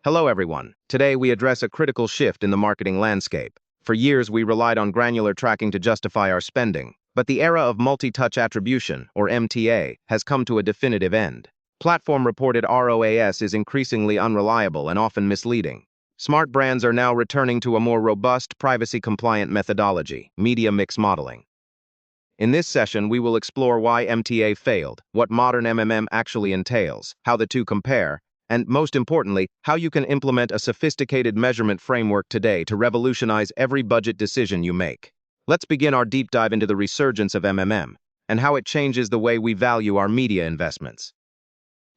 Hello everyone. Today we address a critical shift in the marketing landscape. For years we relied on granular tracking to justify our spending, but the era of multi-touch attribution, or MTA, has come to a definitive end. Platform-reported ROAS is increasingly unreliable and often misleading. Smart brands are now returning to a more robust, privacy-compliant methodology, media mix modeling. In this session, we will explore why MTA failed, what modern MMM actually entails, how the two compare, and most importantly, how you can implement a sophisticated measurement framework today to revolutionize every budget decision you make. Let's begin our deep dive into the resurgence of MMM and how it changes the way we value our media investments.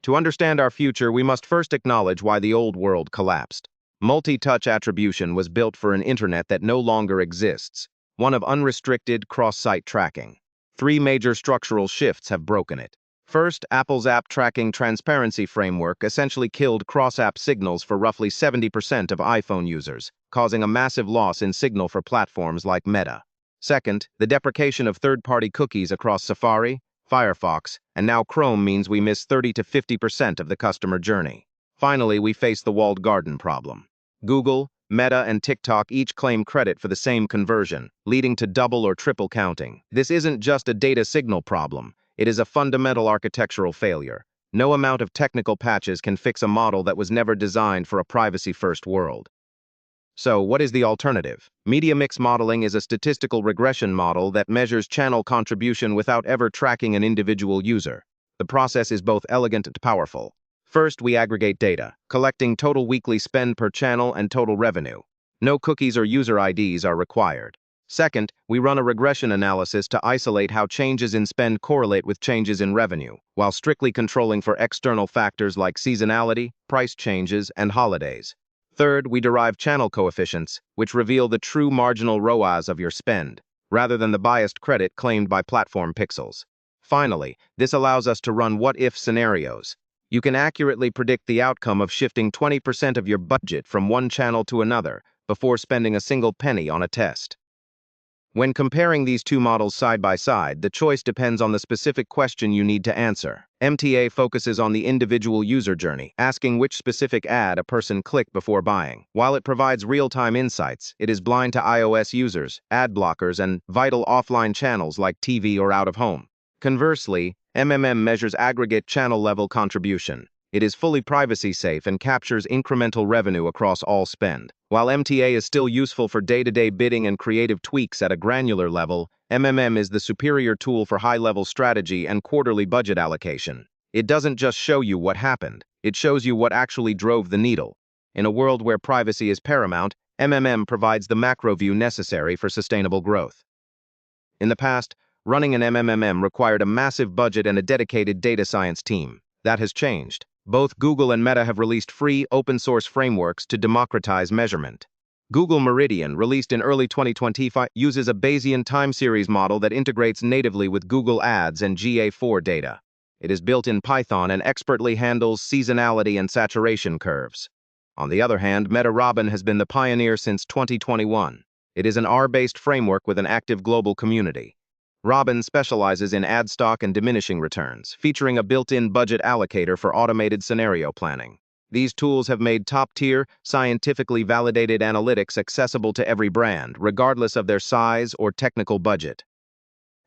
To understand our future, we must first acknowledge why the old world collapsed. Multi-touch attribution was built for an internet that no longer exists, one of unrestricted cross-site tracking. Three major structural shifts have broken it. First, Apple's app tracking transparency framework essentially killed cross-app signals for roughly 70% of iPhone users, causing a massive loss in signal for platforms like Meta. Second, the deprecation of third-party cookies across Safari, Firefox, and now Chrome means we miss 30 to 50% of the customer journey. Finally, we face the walled garden problem. Google, Meta, and TikTok each claim credit for the same conversion, leading to double or triple counting. This isn't just a data signal problem. It is a fundamental architectural failure. No amount of technical patches can fix a model that was never designed for a privacy-first world. So, what is the alternative? Media mix modeling is a statistical regression model that measures channel contribution without ever tracking an individual user. The process is both elegant and powerful. First, we aggregate data, collecting total weekly spend per channel and total revenue. No cookies or user IDs are required. Second, we run a regression analysis to isolate how changes in spend correlate with changes in revenue, while strictly controlling for external factors like seasonality, price changes, and holidays. Third, we derive channel coefficients, which reveal the true marginal ROAS of your spend, rather than the biased credit claimed by platform pixels. Finally, this allows us to run what-if scenarios. You can accurately predict the outcome of shifting 20% of your budget from one channel to another before spending a single penny on a test. When comparing these two models side by side, the choice depends on the specific question you need to answer. MTA focuses on the individual user journey, asking which specific ad a person clicked before buying. While it provides real-time insights, it is blind to iOS users, ad blockers, and vital offline channels like TV or out-of-home. Conversely, MMM measures aggregate channel-level contribution. It is fully privacy-safe and captures incremental revenue across all spend. While MTA is still useful for day-to-day bidding and creative tweaks at a granular level, MMM is the superior tool for high-level strategy and quarterly budget allocation. It doesn't just show you what happened, it shows you what actually drove the needle. In a world where privacy is paramount, MMM provides the macro view necessary for sustainable growth. In the past, running an MMM required a massive budget and a dedicated data science team. That has changed. Both Google and Meta have released free, open-source frameworks to democratize measurement. Google Meridian, released in early 2025, uses a Bayesian time series model that integrates natively with Google Ads and GA4 data. It is built in Python and expertly handles seasonality and saturation curves. On the other hand, Meta Robin has been the pioneer since 2021. It is an R-based framework with an active global community. Robin specializes in ad stock and diminishing returns, featuring a built-in budget allocator for automated scenario planning. These tools have made top-tier, scientifically validated analytics accessible to every brand, regardless of their size or technical budget.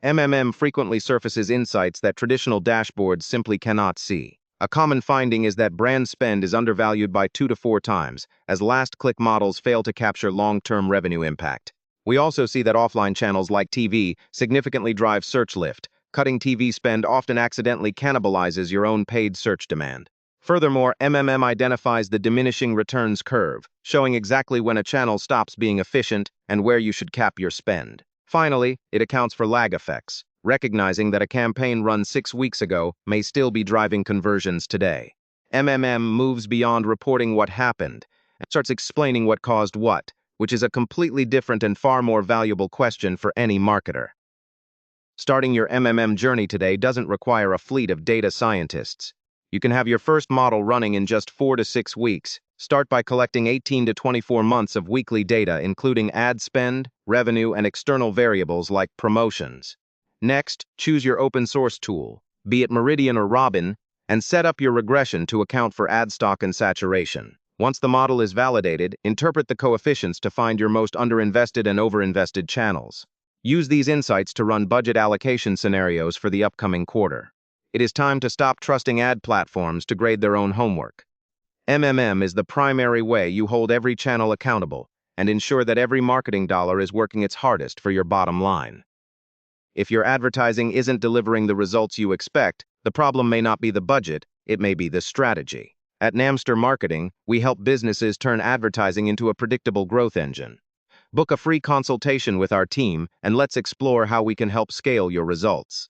MMM frequently surfaces insights that traditional dashboards simply cannot see. A common finding is that brand spend is undervalued by 2 to 4 times, as last-click models fail to capture long-term revenue impact. We also see that offline channels like TV significantly drive search lift. Cutting TV spend often accidentally cannibalizes your own paid search demand. Furthermore, MMM identifies the diminishing returns curve, showing exactly when a channel stops being efficient and where you should cap your spend. Finally, it accounts for lag effects, recognizing that a campaign run 6 weeks ago may still be driving conversions today. MMM moves beyond reporting what happened and starts explaining what caused what, which is a completely different and far more valuable question for any marketer. Starting your MMM journey today doesn't require a fleet of data scientists. You can have your first model running in just 4 to 6 weeks. Start by collecting 18 to 24 months of weekly data, including ad spend, revenue, and external variables like promotions. Next, choose your open source tool, be it Meridian or Robin, and set up your regression to account for ad stock and saturation. Once the model is validated, interpret the coefficients to find your most underinvested and overinvested channels. Use these insights to run budget allocation scenarios for the upcoming quarter. It is time to stop trusting ad platforms to grade their own homework. MMM is the primary way you hold every channel accountable and ensure that every marketing dollar is working its hardest for your bottom line. If your advertising isn't delivering the results you expect, the problem may not be the budget, it may be the strategy. At Namster Marketing, we help businesses turn advertising into a predictable growth engine. Book a free consultation with our team and let's explore how we can help scale your results.